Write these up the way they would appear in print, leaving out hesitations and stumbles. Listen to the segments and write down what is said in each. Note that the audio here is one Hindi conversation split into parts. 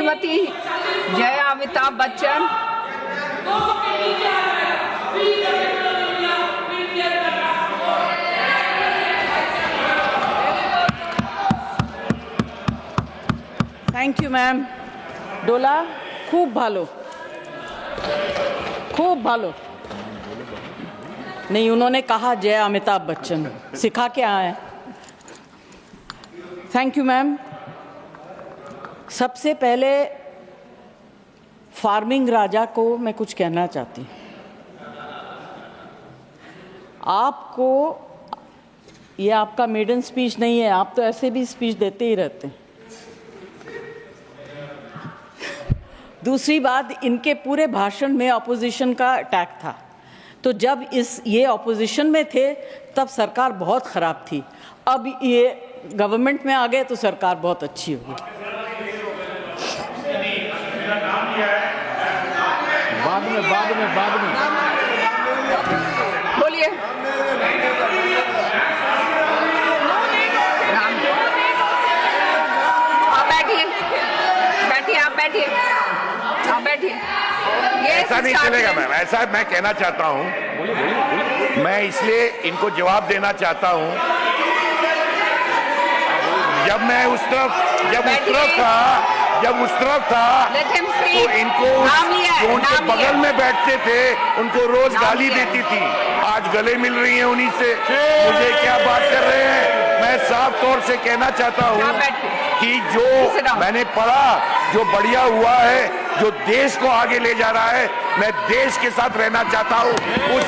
Shrimati Jaya Amitabh Bachchan, thank you ma'am. डोला, खूब भालो, खूब भालो। नहीं, उन्होंने कहा जय अमिताभ बच्चन, सिखा के आए। Thank you ma'am. सबसे पहले फार्मिंग राजा को मैं कुछ कहना चाहती हूँ। आपको, ये आपका मेडन स्पीच नहीं है, आप तो ऐसे भी स्पीच देते ही रहते हैं। दूसरी बात, इनके पूरे भाषण में अपोजिशन का अटैक था, तो जब ये अपोजिशन में थे तब सरकार बहुत ख़राब थी, अब ये गवर्नमेंट में आ गए तो सरकार बहुत अच्छी होगी। बाद में बोलिए। आप बैठिए, बैठिए, आप बैठिए, आप बैठिए। ऐसा नहीं चलेगा मैम, ऐसा मैं कहना चाहता हूँ, मैं इसलिए इनको जवाब देना चाहता हूँ। जब मैं उस तरफ था तो इनको जो उनके बगल में बैठते थे उनको रोज गाली देती थी, आज गले मिल रही हैं उन्हीं से। मुझे क्या बात कर रहे हैं? मैं साफ तौर से कहना चाहता हूँ कि जो मैंने पढ़ा, जो बढ़िया हुआ है, जो देश को आगे ले जा रहा है, मैं देश के साथ रहना चाहता हूँ। उस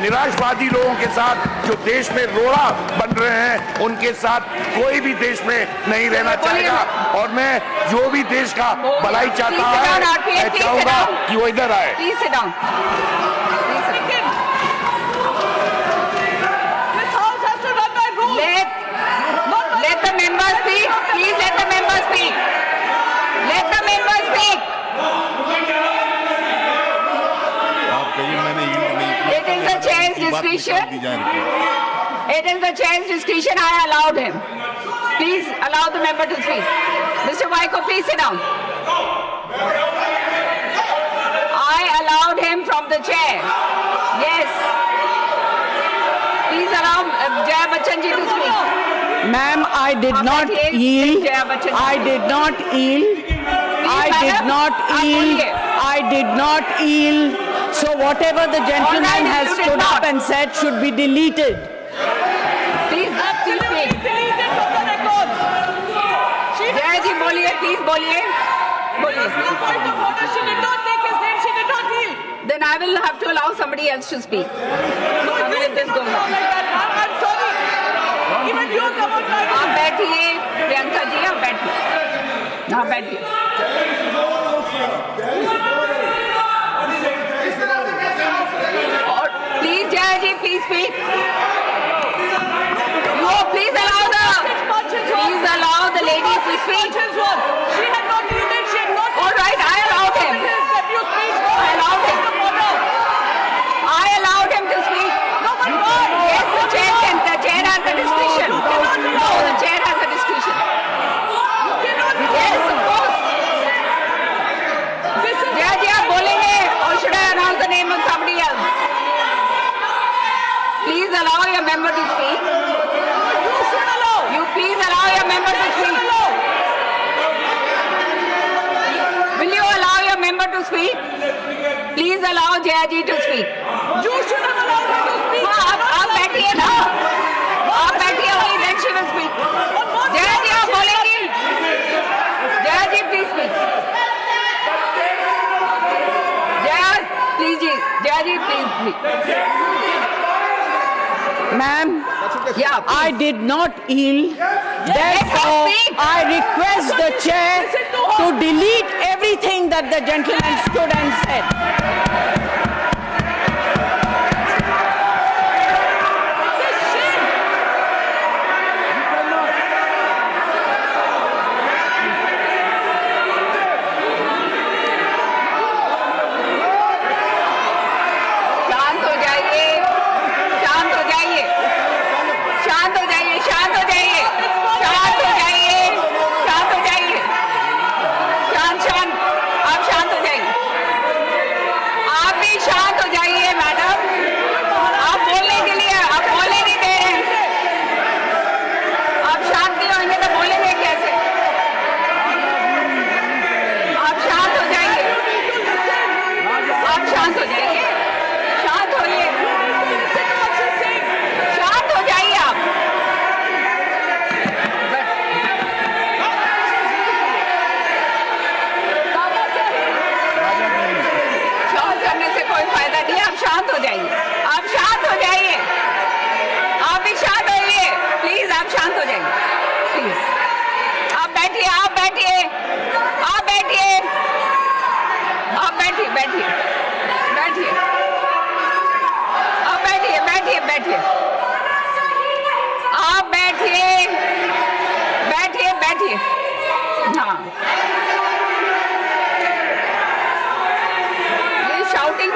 निराशवादी लोगों के साथ जो देश में रोड़ा बन रहे हैं, उनके साथ कोई भी देश में नहीं रहना चाहेगा। और मैं जो भी देश का भलाई चाहता है, मैं चाहूंगा कि वो इधर आए। Let the member speak. Please let the member speak. Let the member speak. It is the chair's discretion. It is the chair's discretion. I allowed him. Please allow the member to speak. Mr. Waiko, please sit down. I allowed him from the chair. Yes. Please allow Jaya Bachchan ji to speak. Ma'am, I did not yield. I did not yield. I did not yield. I did not yield. So whatever the gentleman has stood up and said should be deleted. Please, speak. Jaya ji, boliye, please boliye. No point of order. She did not take his name. She did not yield. Then I will have to allow somebody else to speak. No, I mean, if this goes on. I'm sorry. Even you come on like आप बैठिए, प्रियंका जी, आप बैठिए। हाँ, बैठिए। और please Jaya ji, please speak. No, please allow the ladies to speak. She had not yielded. She had not. All right, I allowed him. I allowed him. I allowed him to speak. No, but why? Yes, the chair can. The chair has the discretion. No, the chair has the discretion. Yes, of course. Jaya ji, आप बोलेंगे, or should I announce the name of somebody else? Please allow your member to speak. You should allow. You please allow your member to speak. Will you allow your member to speak? Please allow Jaya ji to speak. You should have allowed her to speak. हाँ, आप बैठिए ना, आप बैठिए, वही then she will speak. Jaya जी, आप बोलेंगी? जया जी, please speak. Jaya ji, please speak. Ma'am, Yeah, I did not yield. Therefore, speak. I request the chair to delete everything that the gentleman stood and said. शांत हो जाइए, शांत हो जाइए, शांत हो जाइए, शांत हो जाइए, शांत हो जाइए, शांत हो जाइए।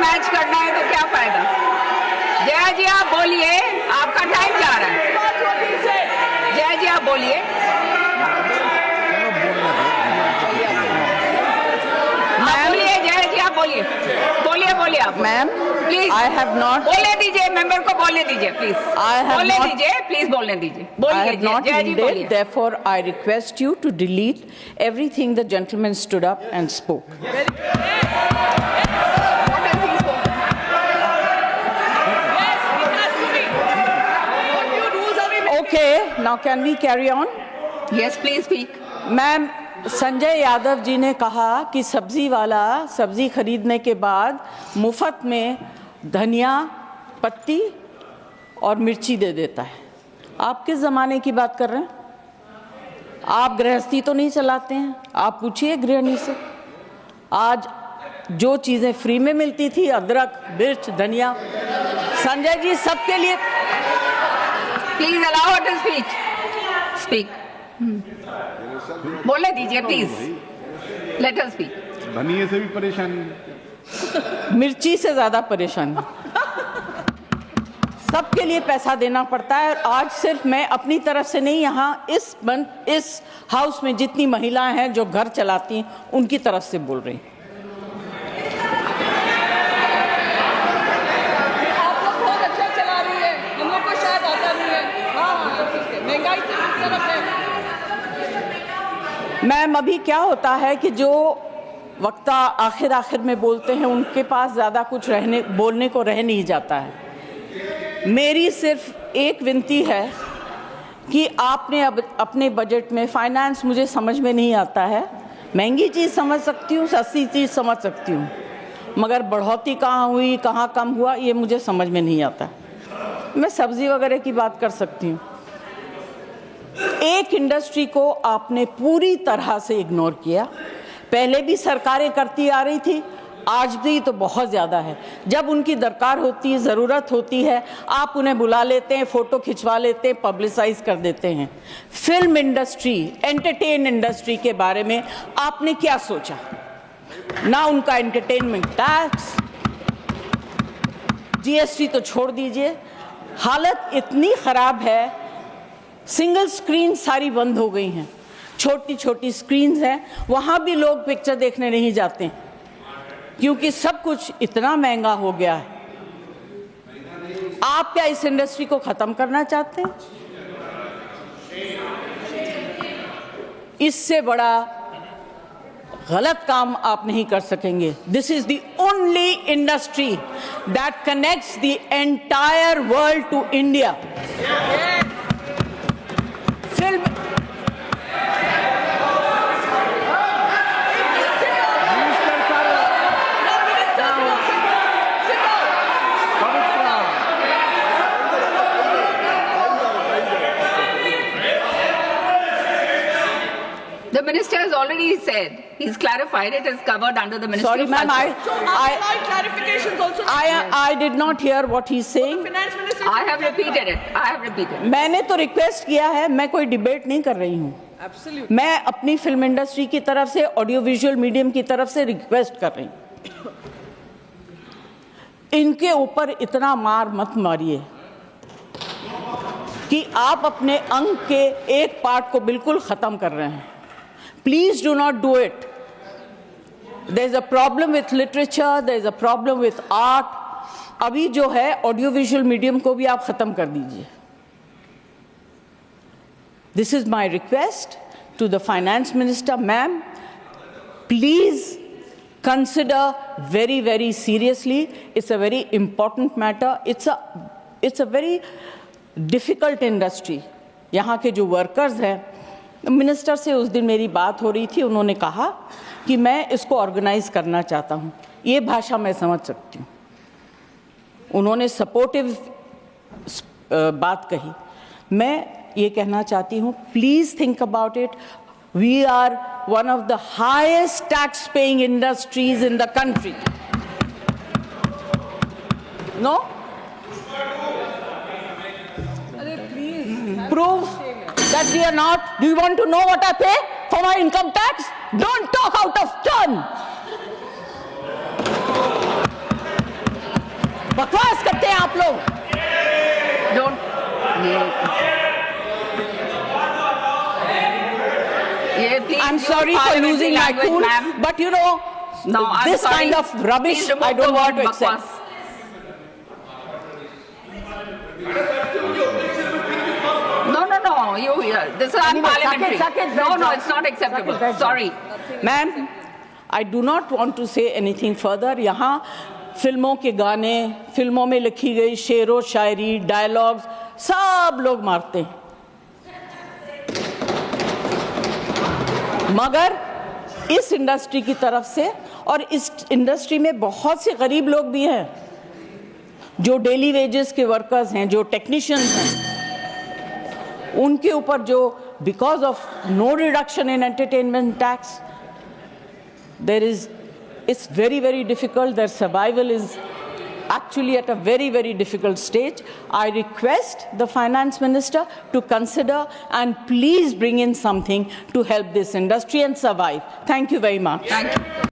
मैच करना है तो क्या फायदा? जया जी आप बोलिए, आपका टाइम जा रहा है। जया जी आप बोलिए। बोलिए जया जी आप बोलिए, बोलिए आप। Ma'am, please I have not. बोलने दीजिए, मेंबर को बोलने दीजिए प्लीज। I have बोलने not- दीजिए प्लीज, बोलने दीजिए। I बोलिए have not Jaya ji yielded, बोलिए। therefore I request you to delete everything the gentleman stood up and spoke. What has he spoken? Yes, it has to be. What new rules are we making? Okay, now can we carry on? Yes, please speak. Ma'am, Sanjay Yadav ji ने कहा कि सब्जी वाला सब्जी खरीदने के बाद मुफ्त में धनिया पत्ती और मिर्ची दे देता है। आप किस ज़माने की बात कर रहे हैं? आप गृहस्थी तो नहीं चलाते हैं? आप पूछिए गृहिणी से। आज जो चीज़ें फ्री में मिलती थी, अदरक, मिर्च, धनिया, संजय जी सबके लिए। Please allow her to speak. बोलने दीजिए प्लीज, लेट अस स्पीक। धनिये से भी परेशानी, मिर्ची से ज़्यादा परेशानी। सबके लिए पैसा देना पड़ता है। और आज सिर्फ मैं अपनी तरफ से नहीं, यहाँ इस हाउस में जितनी महिलाएं हैं जो घर चलाती हैं, उनकी तरफ से बोल रही हूँ। आप लोग बहुत अच्छा चला रही है, हम लोग को शायद आता नहीं है। हाँ, ठीक है, महंगाई से किस तरफ है? मैम, अभी क्या होता है कि जो वक्ता आखिर में बोलते हैं, उनके पास ज़्यादा कुछ बोलने को रह नहीं जाता है। मेरी सिर्फ एक विनती है कि आपने अब अपने बजट में, फाइनेंस मुझे समझ में नहीं आता है, महंगी चीज़ समझ सकती हूँ, सस्ती चीज़ समझ सकती हूँ, मगर बढ़ोतरी कहाँ हुई, कहाँ कम हुआ, ये मुझे समझ में नहीं आता। मैं सब्ज़ी वगैरह की बात कर सकती हूँ। एक इंडस्ट्री को आपने पूरी तरह से इग्नोर किया। पहले भी सरकारें करती आ रही थी, आज भी तो बहुत ज़्यादा है। जब उनकी दरकार होती है, ज़रूरत होती है, आप उन्हें बुला लेते हैं, फ़ोटो खिंचवा लेते हैं, पब्लिसाइज कर देते हैं। फिल्म इंडस्ट्री, एंटरटेन इंडस्ट्री के बारे में आपने क्या सोचा? ना उनका एंटरटेनमेंट टैक्स, जीएसटी तो छोड़ दीजिए। हालत इतनी ख़राब है, सिंगल स्क्रीन सारी बंद हो गई हैं, छोटी छोटी स्क्रीन्स हैं, वहाँ भी लोग पिक्चर देखने नहीं जाते हैं क्योंकि सब कुछ इतना महंगा हो गया है। आप क्या इस इंडस्ट्री को ख़त्म करना चाहते हैं? इससे बड़ा गलत काम आप नहीं कर सकेंगे। This is the only industry that connects the entire world to India. Film The minister has already said, he's clarified, it is covered under the Ministry Sorry, of ma'am, Culture. So our clarifications also. I did not hear what he's saying. Finance Minister. I have repeated it. I have repeated. मैंने तो रिक्वेस्ट किया है, मैं कोई डिबेट नहीं कर रही हूँ। Absolutely. मैं अपनी फिल्म इंडस्ट्री की तरफ से, ऑडियो विजुअल मीडियम की तरफ से रिक्वेस्ट कर रही हूँ, इनके ऊपर इतना मार मत मारिए कि आप अपने अंग के एक पार्ट को बिल्कुल ख़त्म कर रहे हैं। Please do not do it. There is a problem with literature, there is a problem with art. अभी जो है ऑडियो विजुअल मीडियम को भी आप ख़त्म कर दीजिए। This is my request to the finance minister, ma'am. Please consider very, very seriously. It's a very important matter. It's a very difficult industry. यहाँ के जो workers हैं, मिनिस्टर से उस दिन मेरी बात हो रही थी, उन्होंने कहा कि मैं इसको ऑर्गेनाइज करना चाहता हूँ। ये भाषा मैं समझ सकती हूँ। उन्होंने सपोर्टिव बात कही। मैं ये कहना चाहती हूँ, please think about it. We are one of the highest tax paying industries in the country. No, prove that we are not. Do you want to know what I pay for my income tax? Don't talk out of turn. I'm use sorry for parliamentary losing my language, cool, ma'am. but you know, No, I'm this sorry. kind of rubbish Please remove I the don't want word to accept. bakwas. No. This is Anyway, unparliamentary. Saket, No, it's not acceptable. Saket, Saket. Sorry. Ma'am, I do not want to say anything further. यहाँ फिल्मों के गाने, फिल्मों में लिखी गई शेरो शायरी, डायलॉग्स सब लोग मारते हैं, मगर इस इंडस्ट्री की तरफ से, और इस इंडस्ट्री में बहुत से गरीब लोग भी हैं जो डेली वेजेस के वर्कर्स हैं, जो टेक्नीशियंस हैं, उनके ऊपर जो because of no reduction in entertainment tax it's very difficult. Their survival is actually at a very difficult stage. I request the finance minister to consider and please bring in something to help this industry and survive. Thank you very much. Thank you.